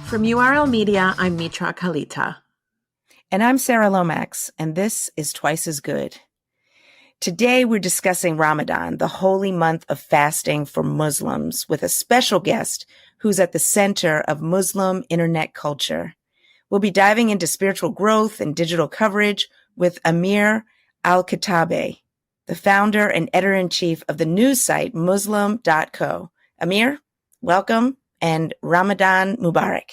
From URL Media, I'm Mitra Kalita. And I'm Sarah Lomax, and this is Twice as Good. Today, we're discussing Ramadan, the holy month of fasting for Muslims, with a special guest who's at the center of Muslim internet culture. We'll be diving into spiritual growth and digital coverage with Amir Al-Katabe, the founder and editor-in-chief of the news site Muslim.co. Amir, welcome, and Ramadan Mubarak.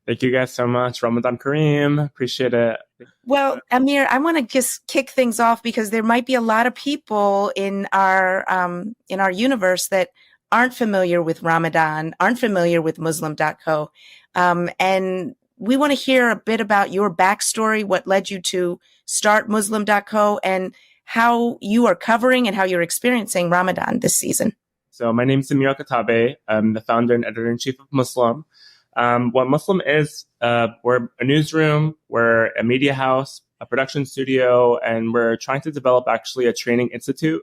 Thank you guys so much. Ramadan Kareem. Appreciate it. Well, Amir, I want to just kick things off because there might be a lot of people in our universe that aren't familiar with Ramadan, aren't familiar with Muslim.co. And we want to hear a bit about your backstory, what led you to start Muslim.co, and how you are covering and how you're experiencing Ramadan this season. So my name is Amir Al-Katabe. I'm the founder and editor-in-chief of Muslim. What Muslim is, we're a newsroom, we're a media house, a production studio, and we're trying to develop actually a training institute.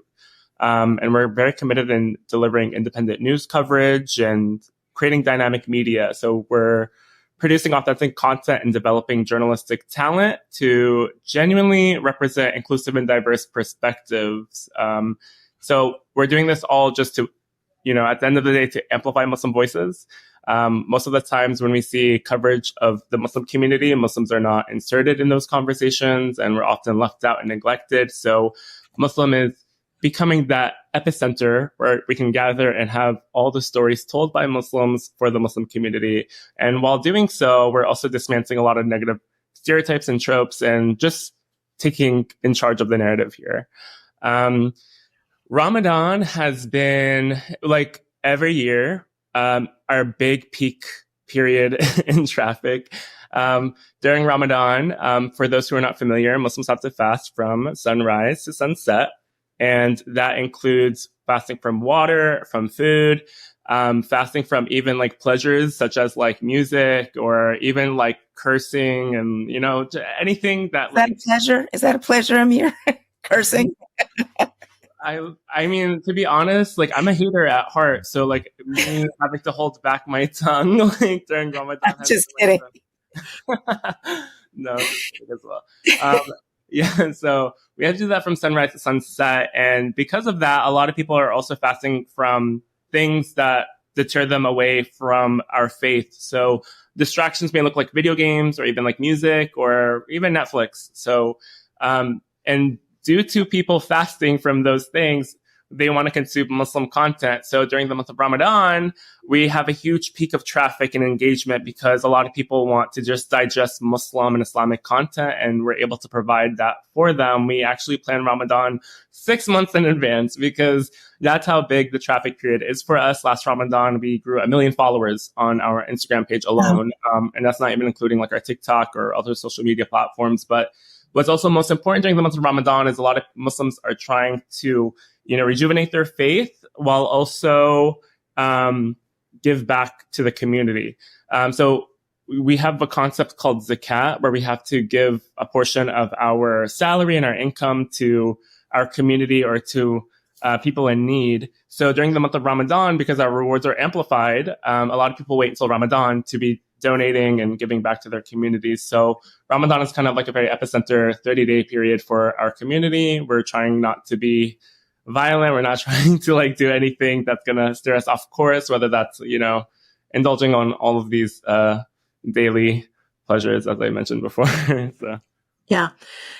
And we're very committed in delivering independent news coverage and creating dynamic media. So we're producing authentic content and developing journalistic talent to genuinely represent inclusive and diverse perspectives. So we're doing this all just to, at the end of the day, to amplify Muslim voices. Most of the times when we see coverage of the Muslim community, Muslims are not inserted in those conversations, and we're often left out and neglected. So Muslim is becoming that epicenter where we can gather and have all the stories told by Muslims for the Muslim community. And while doing so, we're also dismantling a lot of negative stereotypes and tropes and just taking in charge of the narrative here. Ramadan has been, like every year, our big peak period in traffic. During Ramadan, for those who are not familiar, Muslims have to fast from sunrise to sunset. And that includes fasting from water, from food, fasting from even like pleasures such as like music or even like cursing and, anything that. Is that a pleasure? Is that a pleasure, Amir? Cursing? I mean, to be honest, like I'm a hater at heart. So like me having to hold back my tongue like during Ramadan. I'm just kidding. No, as well. Yeah, so we have to do that from sunrise to sunset. And because of that, a lot of people are also fasting from things that deter them away from our faith. So distractions may look like video games or even like music or even Netflix. So, and due to people fasting from those things, they want to consume Muslim content. So during the month of Ramadan, we have a huge peak of traffic and engagement because a lot of people want to just digest Muslim and Islamic content, and we're able to provide that for them. We actually plan Ramadan 6 months in advance because that's how big the traffic period is for us. Last Ramadan, we grew 1 million followers on our Instagram page alone. And that's not even including like our TikTok or other social media platforms. But what's also most important during the month of Ramadan is a lot of Muslims are trying to, rejuvenate their faith while also give back to the community. So we have a concept called zakat, where we have to give a portion of our salary and our income to our community or to people in need. So during the month of Ramadan, because our rewards are amplified, a lot of people wait until Ramadan to be donating and giving back to their communities. So Ramadan is kind of like a very epicenter 30-day period for our community. We're trying not to be violent. We're not trying to like do anything that's going to steer us off course, whether that's, indulging on all of these daily pleasures, as I mentioned before. So. Yeah.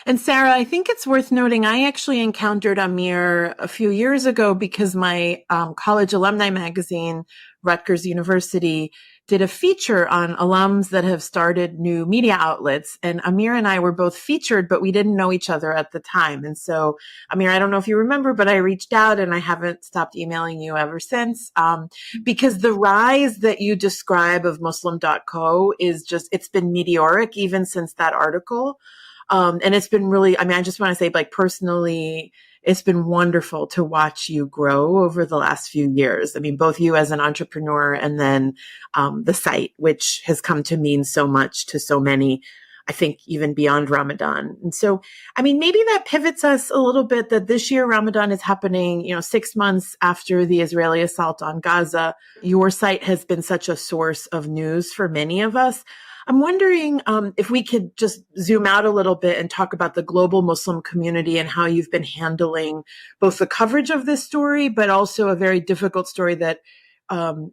And Sarah, I think it's worth noting, I actually encountered Amir a few years ago because my college alumni magazine, Rutgers University, did a feature on alums that have started new media outlets. And Amir and I were both featured, but we didn't know each other at the time. And so, Amir, I don't know if you remember, but I reached out and I haven't stopped emailing you ever since. Because the rise that you describe of Muslim.co is just, it's been meteoric even since that article. And it's been really, I just want to say, like, personally, it's been wonderful to watch you grow over the last few years. Both you as an entrepreneur and then the site, which has come to mean so much to so many. I think even beyond Ramadan. And so, I mean, maybe that pivots us a little bit that this year Ramadan is happening, 6 months after the Israeli assault on Gaza. Your site has been such a source of news for many of us. I'm wondering if we could just zoom out a little bit and talk about the global Muslim community and how you've been handling both the coverage of this story, but also a very difficult story that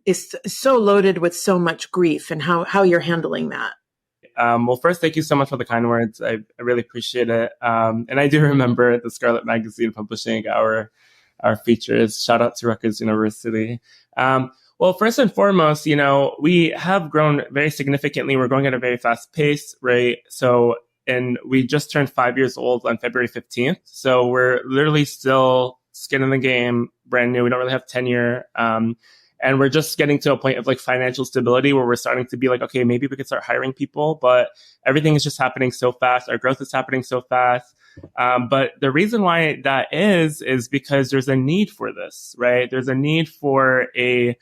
is so loaded with so much grief, and how you're handling that. Well, first, thank you so much for the kind words. I really appreciate it. And I do remember the Scarlet Magazine publishing our features. Shout out to Rutgers University. Well, first and foremost, we have grown very significantly. We're growing at a very fast pace, right? So, and we just turned 5 years old on February 15th. So we're literally still skin in the game, brand new. We don't really have tenure. And we're just getting to a point of like financial stability where we're starting to be like, okay, maybe we could start hiring people, but everything is just happening so fast. Our growth is happening so fast. But the reason why that is because there's a need for this, right? There's a need for a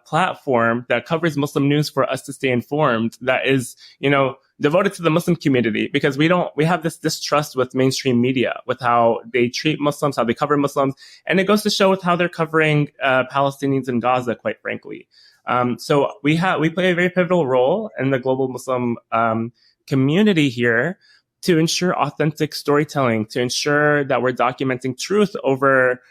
platform that covers Muslim news for us to stay informed, that is, devoted to the Muslim community, because we have this distrust with mainstream media, with how they treat Muslims, how they cover Muslims. And it goes to show with how they're covering Palestinians in Gaza, quite frankly. So we play a very pivotal role in the global Muslim community here to ensure authentic storytelling, to ensure that we're documenting truth over,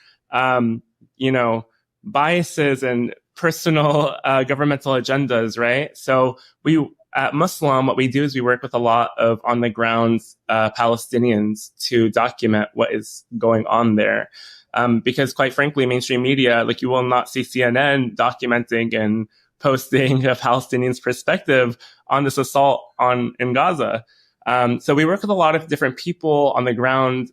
biases and personal governmental agendas, right? So at Muslim, what we do is we work with a lot of on-the-ground Palestinians to document what is going on there. Because quite frankly, mainstream media, like you will not see CNN documenting and posting a Palestinian's perspective on this assault in Gaza. So we work with a lot of different people on the ground.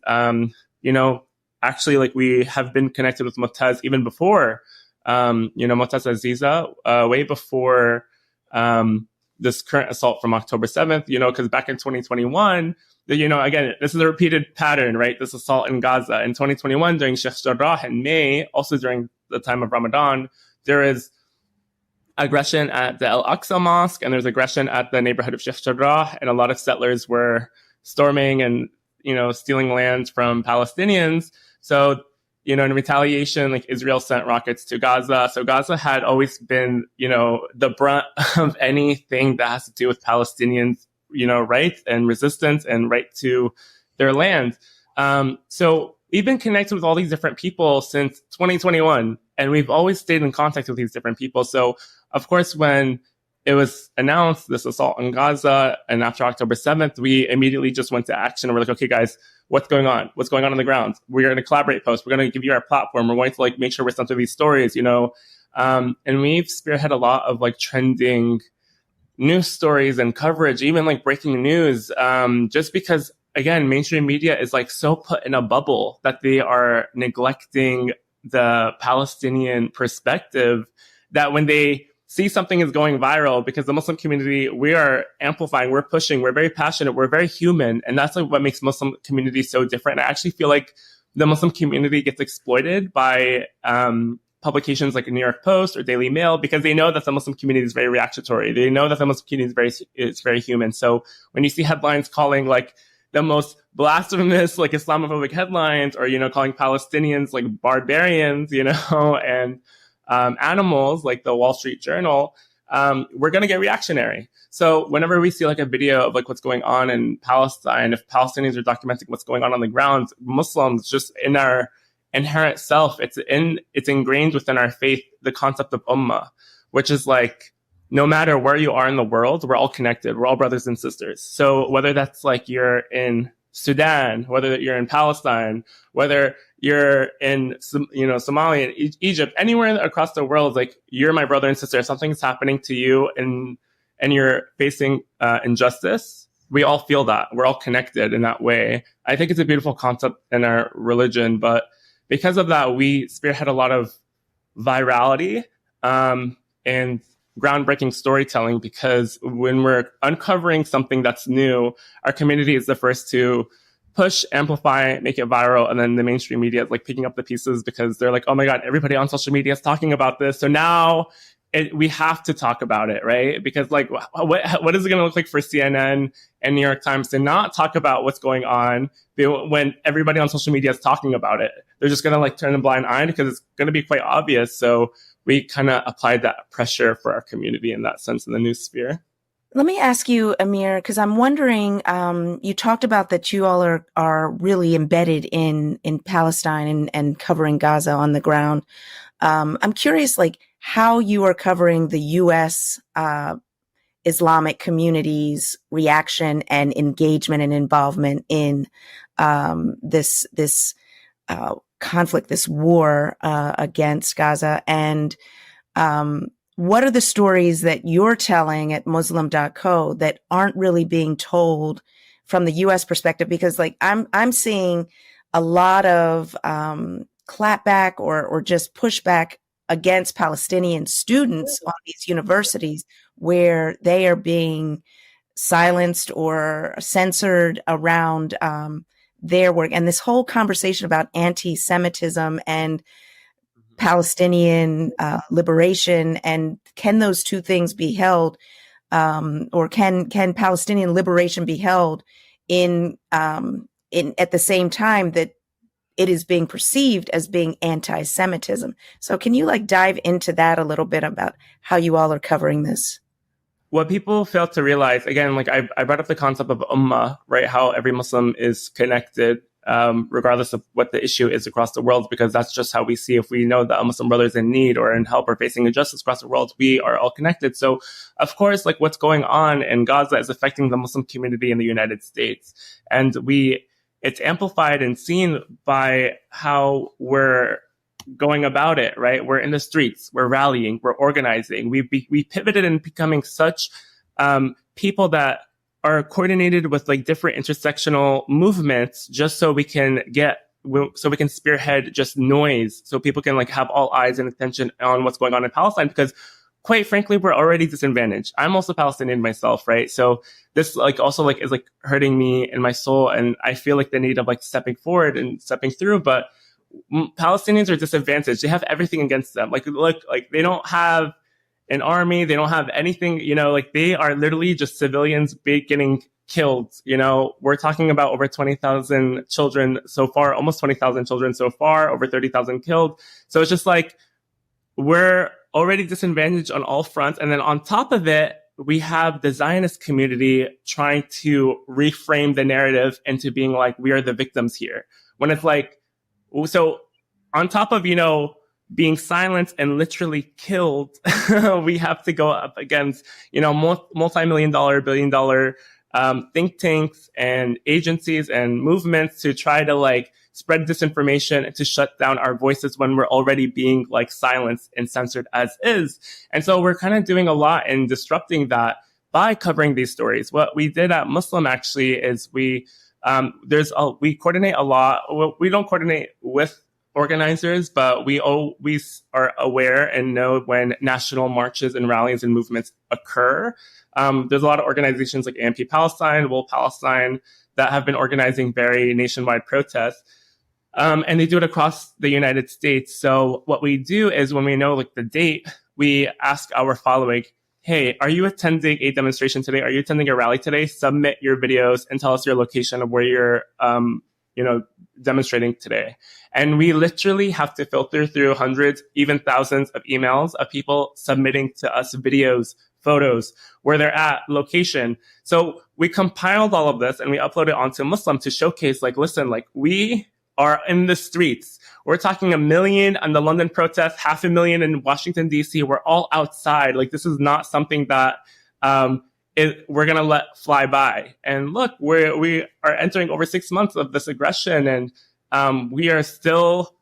Actually, like we have been connected with Motaz even before, Motaz Aziza, way before this current assault from October 7th, because back in 2021, again, this is a repeated pattern, right? This assault in Gaza. In 2021, during Sheikh Jarrah in May, also during the time of Ramadan, there is aggression at the Al-Aqsa Mosque, and there's aggression at the neighborhood of Sheikh Jarrah, and a lot of settlers were storming and, stealing land from Palestinians. So, in retaliation, like Israel sent rockets to Gaza. So Gaza had always been, the brunt of anything that has to do with Palestinians, rights and resistance and right to their land. So we've been connected with all these different people since 2021, and we've always stayed in contact with these different people. So of course, when it was announced, this assault in Gaza, and after October 7th, we immediately just went to action. And we're like, okay, guys, what's going on? What's going on the ground? We're going to collaborate posts. We're going to give you our platform. We're going to make sure we're sent to these stories, and we've spearhead a lot of trending news stories and coverage, even breaking news, just because, again, mainstream media is so put in a bubble that they are neglecting the Palestinian perspective, that when they see something is going viral, because the Muslim community, we are amplifying, we're pushing, we're very passionate, we're very human. And that's what makes Muslim community so different. I actually feel like the Muslim community gets exploited by publications like New York Post or Daily Mail, because they know that the Muslim community is very reactionary. They know that the Muslim community is very human. So when you see headlines calling the most blasphemous, Islamophobic headlines, or, calling Palestinians barbarians, and animals, like the Wall Street Journal, we're going to get reactionary. So whenever we see a video of what's going on in Palestine, if Palestinians are documenting what's going on the ground, Muslims, just in our inherent self, it's ingrained within our faith, the concept of ummah, which is no matter where you are in the world, we're all connected. We're all brothers and sisters. So whether that's you're in Sudan, whether you're in Palestine, whether you're in, Somalia, Egypt, anywhere across the world, you're my brother and sister. Something's happening to you and you're facing injustice. We all feel that. We're all connected in that way. I think it's a beautiful concept in our religion, but because of that, we spearhead a lot of virality and groundbreaking storytelling, because when we're uncovering something that's new, our community is the first to push, amplify, make it viral, and then the mainstream media is picking up the pieces, because they're oh my God, everybody on social media is talking about this. So now we have to talk about it, right? Because like, what is it going to look like for CNN and New York Times to not talk about what's going on when everybody on social media is talking about it? They're just going to like turn a blind eye because it's going to be quite obvious. So we kind of applied that pressure for our community in that sense in the news sphere. Let me ask you, Amir, because I'm wondering, you talked about that you all are really embedded in Palestine and covering Gaza on the ground. I'm curious, like, how you are covering the U.S. Islamic community's reaction and engagement and involvement in this conflict, this war against Gaza, and what are the stories that you're telling at Muslim.co that aren't really being told from the U.S. perspective? Because like I'm seeing a lot of clapback or just pushback against Palestinian students on these universities where they are being silenced or censored around their work. And this whole conversation about anti-Semitism and Palestinian liberation, and can those two things be held, or can Palestinian liberation be held in at the same time that it is being perceived as being anti-Semitism? So can you like dive into that a little bit about how you all are covering this? What people fail to realize, again, like I brought up the concept of ummah, right? How every Muslim is connected, regardless of what the issue is across the world, because that's just how we see. If we know that a Muslim brother is in need or in help or facing injustice across the world, we are all connected. So, of course, like what's going on in Gaza is affecting the Muslim community in the United States. And it's amplified and seen by how we're going about it, right? We're in the streets, we're rallying, we're organizing. We pivoted in becoming such people that are coordinated with like different intersectional movements just so we can spearhead just noise, so people can like have all eyes and attention on what's going on in Palestine, because quite frankly, we're already disadvantaged. I'm also Palestinian myself, right? So this like also like is like hurting me in my soul, and I feel like the need of like stepping forward and stepping through. But Palestinians are disadvantaged. They have everything against them. Like, look, like they don't have an army. They don't have anything, like they are literally just civilians getting killed. We're talking about over 20,000 children so far, almost 20,000 children so far, over 30,000 killed. So it's just like, we're already disadvantaged on all fronts. And then on top of it, we have the Zionist community trying to reframe the narrative into being like, we are the victims here. When it's like, so on top of, being silenced and literally killed, we have to go up against, multi-million-dollar, billion-dollar think tanks and agencies and movements to try to like spread disinformation and to shut down our voices when we're already being like silenced and censored as is. And so we're kind of doing a lot in disrupting that by covering these stories. What we did at Muslim actually is we coordinate a lot. Well, we don't coordinate with organizers, but we always are aware and know when national marches and rallies and movements occur. There's a lot of organizations like AMP Palestine, Wool Palestine, that have been organizing very nationwide protests. And they do it across the United States. So what we do is when we know like the date, we ask our following, hey, are you attending a demonstration today? Are you attending a rally today? Submit your videos and tell us your location of where you're, demonstrating today. And we literally have to filter through hundreds, even thousands of emails of people submitting to us videos, photos, where they're at, location. So we compiled all of this and we uploaded onto Muslim to showcase, like, listen, like we are in the streets. We're talking 1 million on the London protests, 500,000 in Washington, D.C. We're all outside. Like, this is not something that we're going to let fly by. And look, we are entering over 6 months of this aggression, and we are still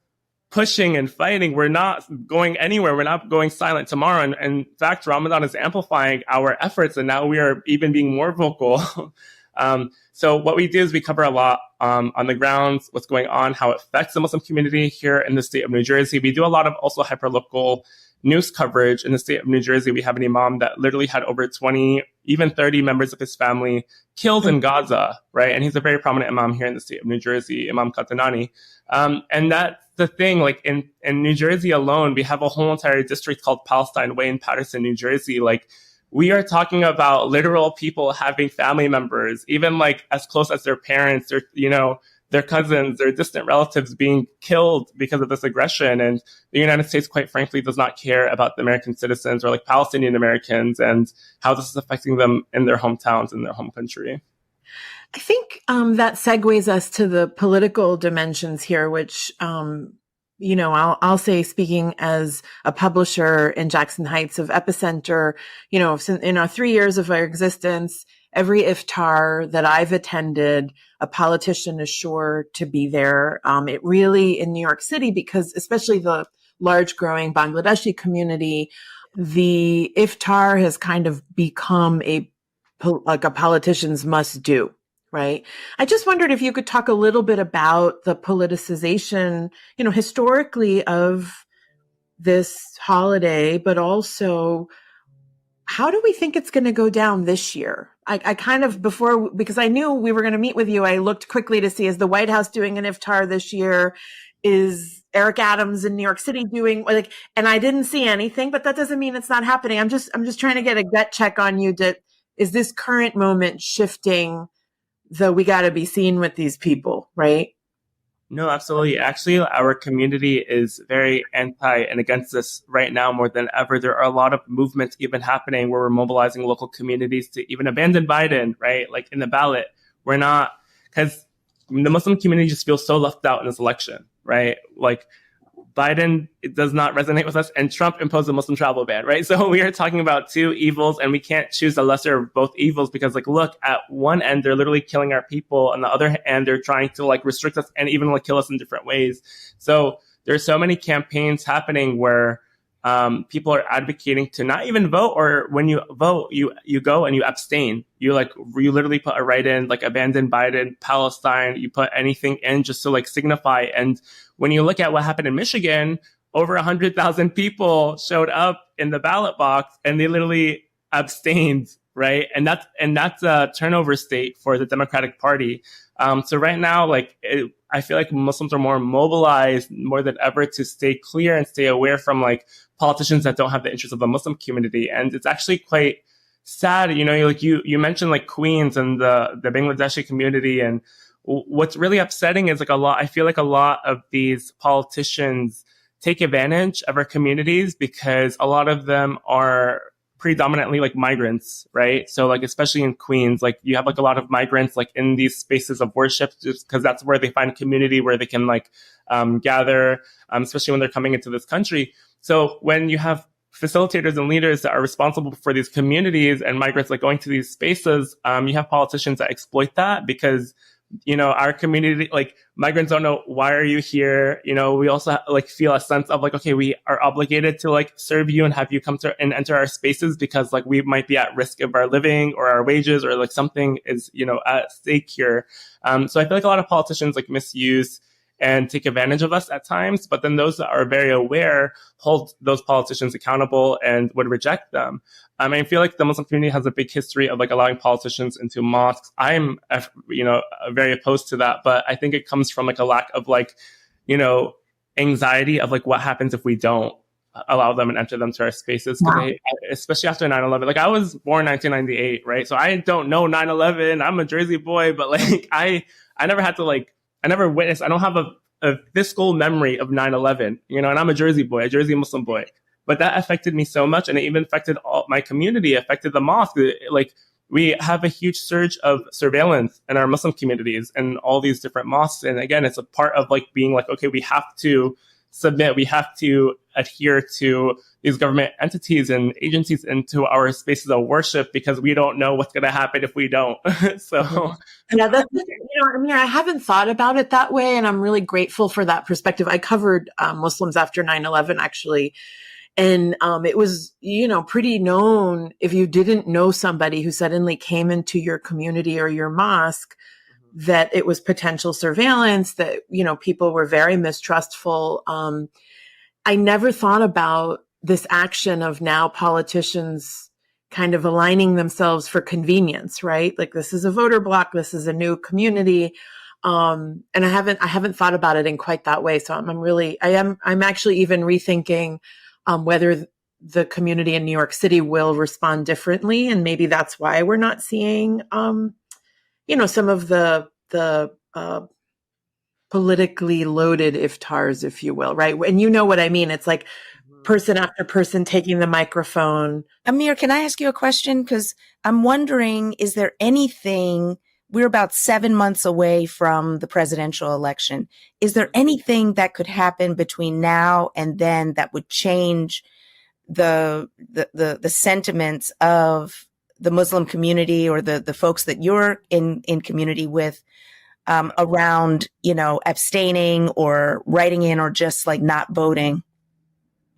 pushing and fighting. We're not going anywhere. We're not going silent tomorrow. And in fact, Ramadan is amplifying our efforts, and now we are even being more vocal. So what we do is we cover a lot on the ground, what's going on, how it affects the Muslim community here in the state of New Jersey. We do a lot of also hyperlocal news coverage in the state of New Jersey. We have an imam that literally had over 20, even 30 members of his family killed in Gaza, right? And he's a very prominent imam here in the state of New Jersey, Imam Qatanani. And that's the thing. Like in New Jersey alone, we have a whole entire district called Palestine Way in Paterson, New Jersey. Like, we are talking about literal people having family members, even like as close as their parents, or, their cousins, their distant relatives being killed because of this aggression. And the United States, quite frankly, does not care about the American citizens or like Palestinian Americans and how this is affecting them in their hometowns, in their home country. I think that segues us to the political dimensions here, which, I'll say, speaking as a publisher in Jackson Heights of Epicenter, in our 3 years of our existence, every iftar that I've attended, a politician is sure to be there. It really, in New York City, because especially the large growing Bangladeshi community, the iftar has kind of become like a politician's must do. Right. I just wondered if you could talk a little bit about the politicization, historically of this holiday, but also how do we think it's going to go down this year? I kind of, because I knew we were going to meet with you, I looked quickly to see, is the White House doing an iftar this year? Is Eric Adams in New York City doing, like, and I didn't see anything, but that doesn't mean it's not happening. I'm just trying to get a gut check on you. Is this current moment shifting we got to be seen with these people, right? No, absolutely. Actually, our community is very anti and against this right now more than ever. There are a lot of movements even happening where we're mobilizing local communities to even abandon Biden, right? Like in the ballot, we're not, because the Muslim community just feels so left out in this election, right? Like, Biden, it does not resonate with us, and Trump imposed a Muslim travel ban, right? So we are talking about two evils, and we can't choose the lesser of both evils, because, like, look, at one end, they're literally killing our people. On the other end, they're trying to, like, restrict us and even, like, kill us in different ways. So there's so many campaigns happening where people are advocating to not even vote, or when you vote, you go and you abstain. You literally put a write-in, like abandon Biden, Palestine, you put anything in just to like signify. And when you look at what happened in Michigan, over 100,000 people showed up in the ballot box and they literally abstained, right? And that's a turnover state for the Democratic Party. So right now, I feel like Muslims are more mobilized more than ever to stay clear and stay aware from like politicians that don't have the interests of the Muslim community. And it's actually quite sad, you mentioned like Queens and the Bangladeshi community. And what's really upsetting is I feel like a lot of these politicians take advantage of our communities because a lot of them are predominantly like migrants, right? So like, especially in Queens, like you have like a lot of migrants like in these spaces of worship, just because that's where they find community, where they can like gather, especially when they're coming into this country. So when you have facilitators and leaders that are responsible for these communities and migrants like going to these spaces, you have politicians that exploit that because our community, like migrants don't know, why are you here? We also like feel a sense of like, okay, we are obligated to like serve you and have you come to and enter our spaces because like we might be at risk of our living or our wages or like something is, at stake here. So I feel like a lot of politicians like misuse and take advantage of us at times, but then those that are very aware hold those politicians accountable and would reject them. I feel like the Muslim community has a big history of like allowing politicians into mosques. I'm, very opposed to that, but I think it comes from like a lack of like, anxiety of like what happens if we don't allow them and enter them to our spaces. Wow. Especially after 9/11, like I was born 1998, right? So I don't know 9/11. I'm a Jersey boy, but like I never had to like, I never witnessed, I don't have a fiscal memory of 9/11, and I'm a Jersey boy, a Jersey Muslim boy. But that affected me so much, and it even affected all my community, affected the mosque. Like, we have a huge surge of surveillance in our Muslim communities and all these different mosques. And again, it's a part of like being like, okay, we have to submit, we have to adhere to these government entities and agencies into our spaces of worship because we don't know what's going to happen if we don't. So yeah, that's, Amir, I haven't thought about it that way. And I'm really grateful for that perspective. I covered Muslims after 9/11 actually. And it was, pretty known if you didn't know somebody who suddenly came into your community or your mosque, that it was potential surveillance, that, people were very mistrustful. I never thought about this action of now politicians kind of aligning themselves for convenience, right? Like this is a voter block. This is a new community. And I haven't thought about it in quite that way. So I'm actually even rethinking, whether the community in New York City will respond differently. And maybe that's why we're not seeing, some of the politically loaded iftars, if you will, right? And you know what I mean? It's like person after person taking the microphone. Amir, can I ask you a question? Because I'm wondering, is there anything, we're about 7 months away from the presidential election. Is there anything that could happen between now and then that would change the sentiments of the Muslim community or the folks that you're in community with, around, abstaining or writing in or just like not voting?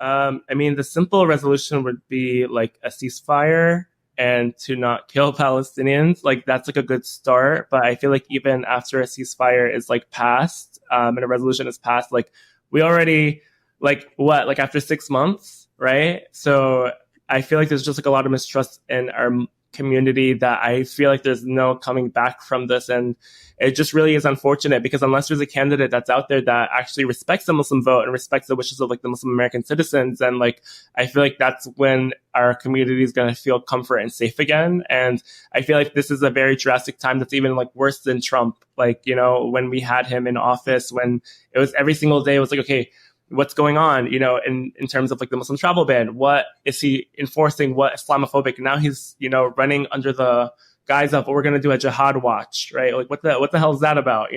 I mean, the simple resolution would be like a ceasefire and to not kill Palestinians. Like that's like a good start. But I feel like even after a ceasefire is like passed, and a resolution is passed, like we already like after 6 months, right? So I feel like there's just like a lot of mistrust in our community that I feel like there's no coming back from this. And it just really is unfortunate because unless there's a candidate that's out there that actually respects the Muslim vote and respects the wishes of like the Muslim American citizens, and like I feel like that's when our community is going to feel comfort and safe again. And I feel like this is a very drastic time that's even like worse than Trump. Like, when we had him in office, when it was every single day, it was like, okay, what's going on, in terms of like the Muslim travel ban? What is he enforcing? What Islamophobic? Now he's, running under the guise of, we're going to do a jihad watch, right? Like what the hell is that about?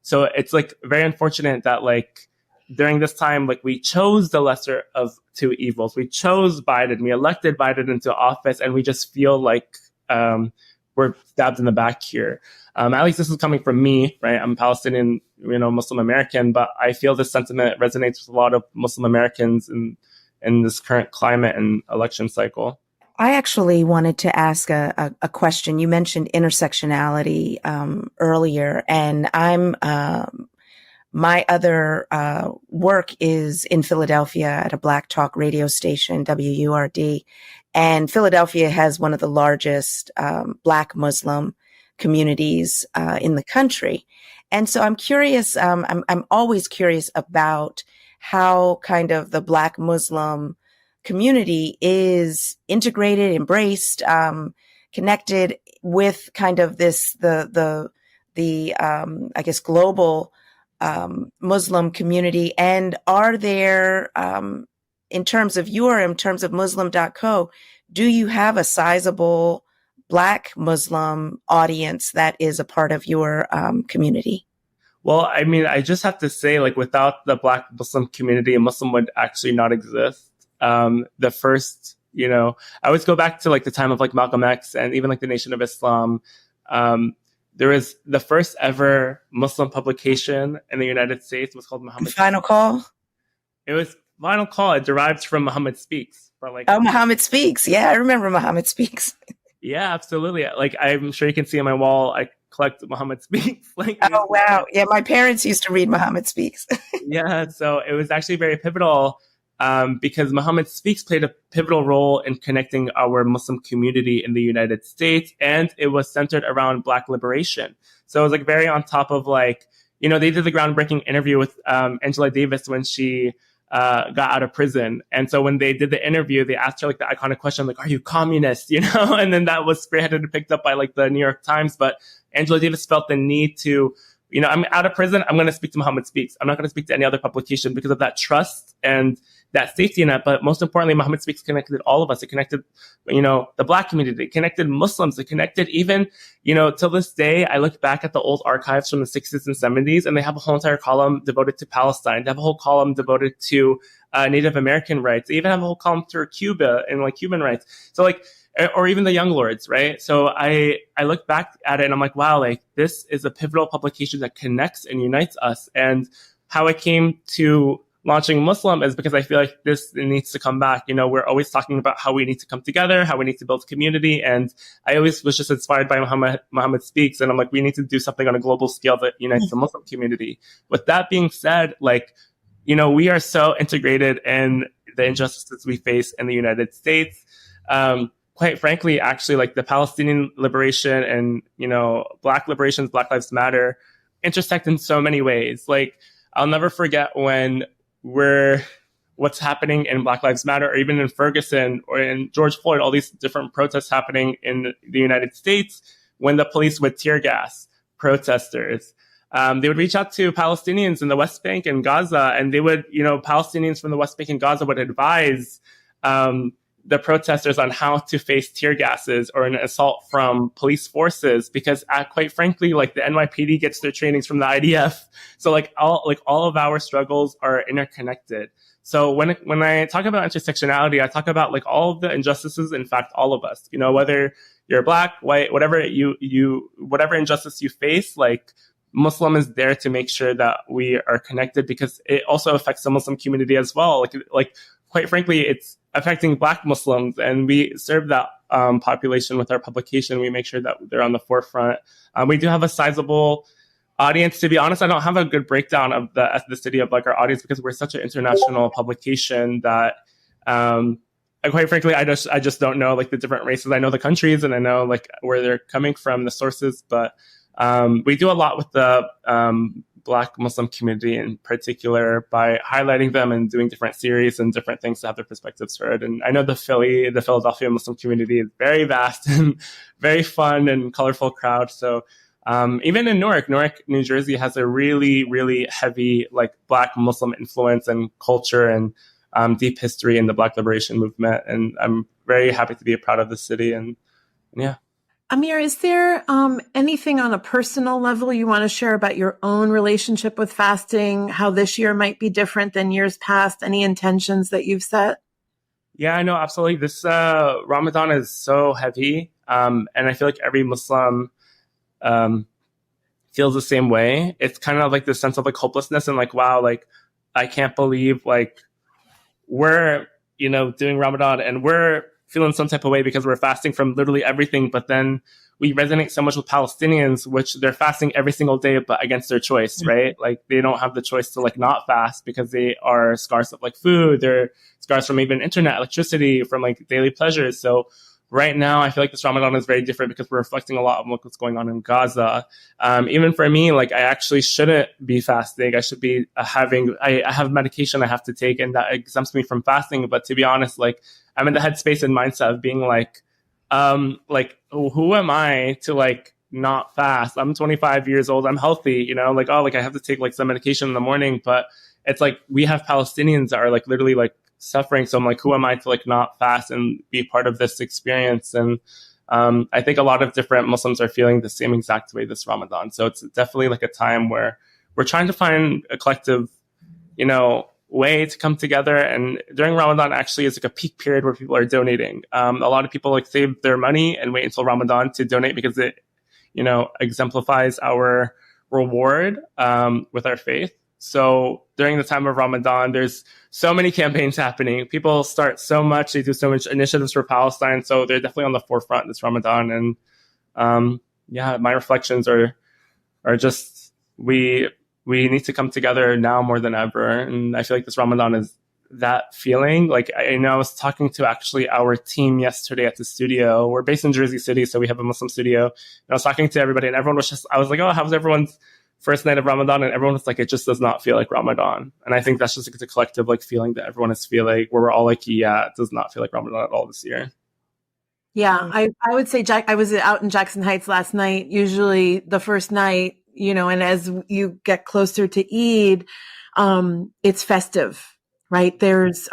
So it's like very unfortunate that like during this time, like we chose the lesser of two evils. We chose Biden. We elected Biden into office, and we just feel like, we're stabbed in the back here. At least this is coming from me, right? I'm Palestinian, Muslim American, but I feel this sentiment resonates with a lot of Muslim Americans in this current climate and election cycle. I actually wanted to ask a question. You mentioned intersectionality earlier, and my other work is in Philadelphia at a Black Talk radio station, WURD. And Philadelphia has one of the largest Black Muslim communities in the country. And so I'm curious, I'm always curious about how kind of the Black Muslim community is integrated, embraced, connected with kind of the I guess global Muslim community. And are there, in terms of Muslim.co, do you have a sizable Black Muslim audience that is a part of your community? Well, I mean, I just have to say, like, without the Black Muslim community, a Muslim would actually not exist. The first, I always go back to like the time of like Malcolm X and even like the Nation of Islam. There was the first ever Muslim publication in the United States was called Muhammad. Final Call? It was Final Call. It derived from Muhammad Speaks. Muhammad Speaks. Yeah, I remember Muhammad Speaks. Yeah, absolutely. Like, I'm sure you can see on my wall, I collect Muhammad Speaks. Oh, wow. Yeah, my parents used to read Muhammad Speaks. Yeah, so it was actually very pivotal because Muhammad Speaks played a pivotal role in connecting our Muslim community in the United States, and it was centered around Black liberation. So it was like very on top of like, they did the groundbreaking interview with Angela Davis when she got out of prison. And so when they did the interview, they asked her like the iconic question, like, are you communist? And then that was spearheaded and picked up by like the New York Times. But Angela Davis felt the need to, I'm out of prison. I'm going to speak to Muhammad Speaks. I'm not going to speak to any other publication because of that trust and that safety net. But most importantly, Muhammad Speaks connected all of us. It connected, the Black community. It connected Muslims. It connected even, till this day, I look back at the old archives from the 60s and 70s, and they have a whole entire column devoted to Palestine. They have a whole column devoted to Native American rights. They even have a whole column to Cuba and like human rights. So like, or even the Young Lords, right? So I look back at it and I'm like, wow, like this is a pivotal publication that connects and unites us. And how I came to launching Muslim is because I feel like this needs to come back. We're always talking about how we need to come together, how we need to build community. And I always was just inspired by Muhammad Speaks. And I'm like, we need to do something on a global scale that unites the Muslim community. With that being said, like, we are so integrated in the injustices we face in the United States. quite frankly, actually, like the Palestinian liberation and, Black liberations, Black Lives Matter intersect in so many ways. Like, I'll never forget when what's happening in Black Lives Matter, or even in Ferguson or in George Floyd, all these different protests happening in the United States, when the police would tear gas protesters. They would reach out to Palestinians in the West Bank and Gaza, and they would, Palestinians from the West Bank and Gaza would advise the protesters on how to face tear gases or an assault from police forces, because quite frankly, like the NYPD gets their trainings from the IDF. So all of our struggles are interconnected. So when I talk about intersectionality, I talk about like all of the injustices, in fact, all of us, whether you're Black, white, whatever whatever injustice you face, like Muslim is there to make sure that we are connected, because it also affects the Muslim community as well. Like quite frankly, it's affecting Black Muslims, and we serve that population with our publication. We make sure that they're on the forefront. We do have a sizable audience. To be honest, I don't have a good breakdown of the ethnicity of like our audience, because we're such an international publication that, quite frankly, I just don't know like the different races. I know the countries and I know like where they're coming from, the sources, but we do a lot with the Black Muslim community in particular by highlighting them and doing different series and different things to have their perspectives heard. And I know the Philadelphia Muslim community is very vast and very fun and colorful crowd. So even in Newark, New Jersey has a really, really heavy like Black Muslim influence and culture and deep history in the Black liberation movement. And I'm very happy to be a part of the city. And yeah. Amir, is there anything on a personal level you want to share about your own relationship with fasting, how this year might be different than years past, any intentions that you've set? Yeah, I know, absolutely. This Ramadan is so heavy, and I feel like every Muslim feels the same way. It's kind of like this sense of like hopelessness and like, wow, like I can't believe like we're, doing Ramadan and we're feeling some type of way because we're fasting from literally everything. But then we resonate so much with Palestinians, which they're fasting every single day, but against their choice, right? Like they don't have the choice to like not fast because they are scarce of like food. They're scarce from even internet, electricity, from like daily pleasures. So right now, I feel like this Ramadan is very different because we're reflecting a lot on what's going on in Gaza. Even for me, like I actually shouldn't be fasting. I should be I have medication I have to take, and that exempts me from fasting. But to be honest, like I'm in the headspace and mindset of being like who am I to like not fast? I'm 25 years old. I'm healthy, like, oh, like I have to take like some medication in the morning, but it's like we have Palestinians that are like literally like suffering. So I'm like, who am I to like not fast and be part of this experience? And I think a lot of different Muslims are feeling the same exact way this Ramadan. So it's definitely like a time where we're trying to find a collective, way to come together. And during Ramadan actually is like a peak period where people are donating. A lot of people like save their money and wait until Ramadan to donate because it, exemplifies our reward with our faith. So during the time of Ramadan, there's so many campaigns happening. People start so much. They do so much initiatives for Palestine. So they're definitely on the forefront this Ramadan. And my reflections are just we need to come together now more than ever. And I feel like this Ramadan is that feeling. Like I know I was talking to actually our team yesterday at the studio. We're based in Jersey City, so we have a Muslim studio. And I was talking to everybody, and everyone was I was like, oh, how's everyone's first night of Ramadan? And everyone was like, it just does not feel like Ramadan. And I think that's just like the collective like feeling that everyone is feeling, where we're all like, yeah, it does not feel like Ramadan at all this year. Yeah, I would say, I was out in Jackson Heights last night, usually the first night, and as you get closer to Eid, it's festive, right? There's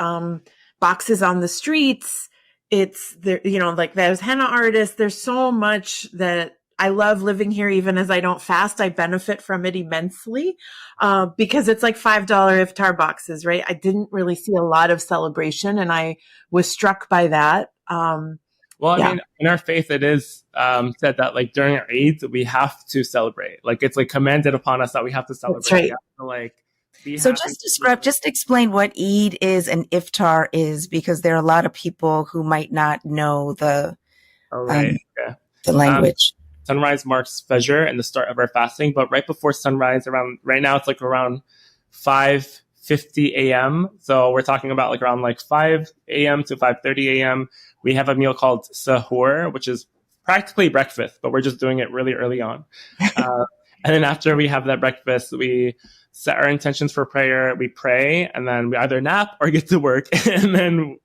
boxes on the streets. It's there, like there's henna artists. There's so much that I love living here. Even as I don't fast, I benefit from it immensely because it's like $5 iftar boxes, right? I didn't really see a lot of celebration, and I was struck by that. Well, I mean, in our faith, it is said that like during our Eid, we have to celebrate. Like it's like commanded upon us that we have to celebrate. That's right. So just explain what Eid is and iftar is, because there are a lot of people who might not know the language. Sunrise marks Fajr and the start of our fasting, but right before sunrise, right now it's like around 5:50 5:50 a.m. So we're talking about like around like 5 a.m. to 5:30 a.m. We have a meal called sahur, which is practically breakfast, but we're just doing it really early on. And then after we have that breakfast, we set our intentions for prayer. We pray, and then we either nap or get to work. And then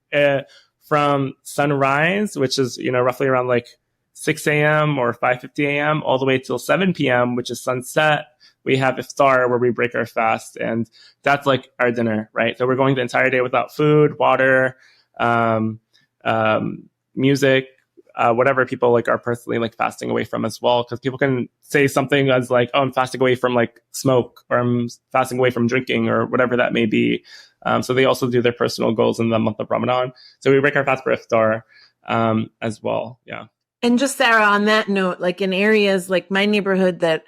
from sunrise, which is, roughly around like 6 a.m. or 5:50 a.m. all the way till 7 p.m., which is sunset, we have iftar where we break our fast. And that's like our dinner, right? So we're going the entire day without food, water, music, whatever people like are personally like fasting away from as well. Because people can say something as like, oh, I'm fasting away from like smoke, or I'm fasting away from drinking, or whatever that may be. So they also do their personal goals in the month of Ramadan. So we break our fast for iftar as well. Yeah. And just Sarah, on that note, like in areas like my neighborhood that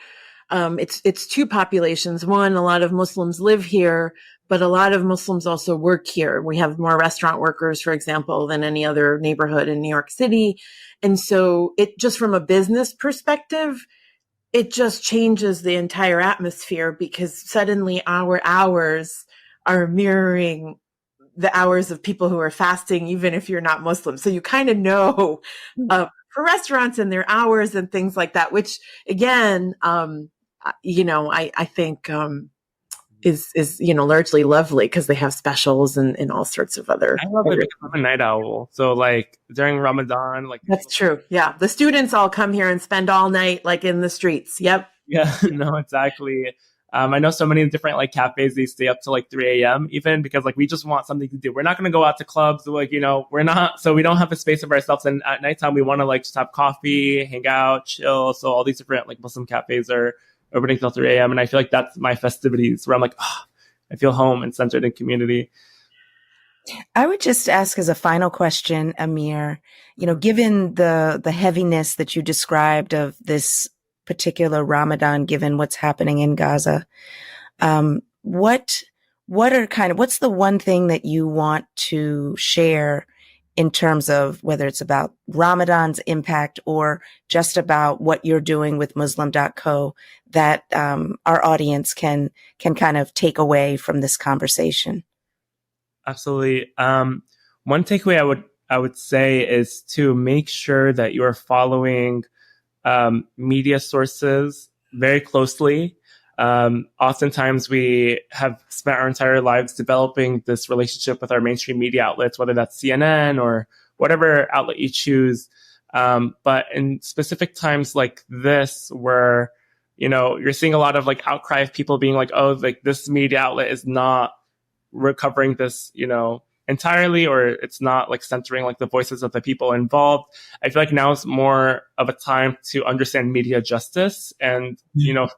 it's two populations. One, a lot of Muslims live here, but a lot of Muslims also work here. We have more restaurant workers, for example, than any other neighborhood in New York City. And so it just from a business perspective, it just changes the entire atmosphere, because suddenly our hours are mirroring the hours of people who are fasting, even if you're not Muslim. So you kind of know for restaurants and their hours and things like that, which again, I think is largely lovely, because they have specials and all sorts of other. I love it because I'm a night owl. So like during Ramadan, like that's true. Yeah, the students all come here and spend all night like in the streets. Yep. Yeah, no, exactly. I know so many different like cafes, they stay up to like 3 a.m. even, because like we just want something to do. We're not going to go out to clubs. Like, we're not, so we don't have a space of ourselves. And at nighttime, we want to like just have coffee, hang out, chill. So all these different like Muslim cafes are opening till 3 a.m. And I feel like that's my festivities, where I'm like, I feel home and centered in community. I would just ask as a final question, Amir, given the heaviness that you described of this particular Ramadan, given what's happening in Gaza, what's the one thing that you want to share in terms of whether it's about Ramadan's impact or just about what you're doing with Muslim.co that our audience can kind of take away from this conversation? Absolutely. One takeaway I would say is to make sure that you're following media sources very closely. Oftentimes we have spent our entire lives developing this relationship with our mainstream media outlets, whether that's CNN or whatever outlet you choose. But in specific times like this, where, you're seeing a lot of like outcry of people being like, oh, like this media outlet is not recovering this, entirely, or it's not like centering like the voices of the people involved. I feel like now is more of a time to understand media justice and,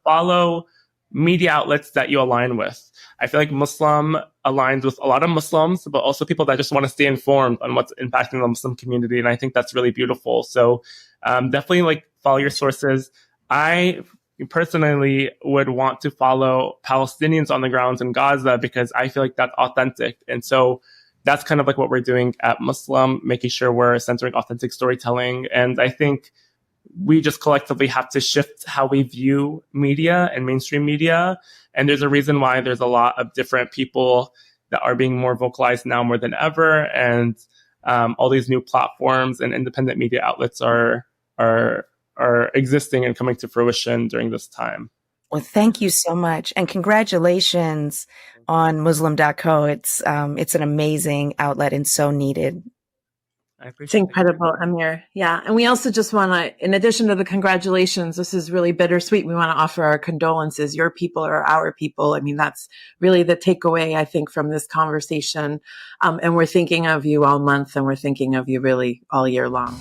follow media outlets that you align with. I feel like Muslim aligns with a lot of Muslims, but also people that just want to stay informed on what's impacting the Muslim community. And I think that's really beautiful. So definitely like follow your sources. I personally would want to follow Palestinians on the grounds in Gaza, because I feel like that's authentic. And so that's kind of like what we're doing at Muslim, making sure we're centering authentic storytelling. And I think we just collectively have to shift how we view media and mainstream media. And there's a reason why there's a lot of different people that are being more vocalized now more than ever. And all these new platforms and independent media outlets are existing and coming to fruition during this time. Well, thank you so much. And congratulations on Muslim.co. It's an amazing outlet and so needed. I appreciate It's incredible, Amir. Yeah. And we also just want to, in addition to the congratulations, this is really bittersweet. We want to offer our condolences. Your people are our people. I mean, that's really the takeaway, I think, from this conversation. And we're thinking of you all month, and we're thinking of you really all year long.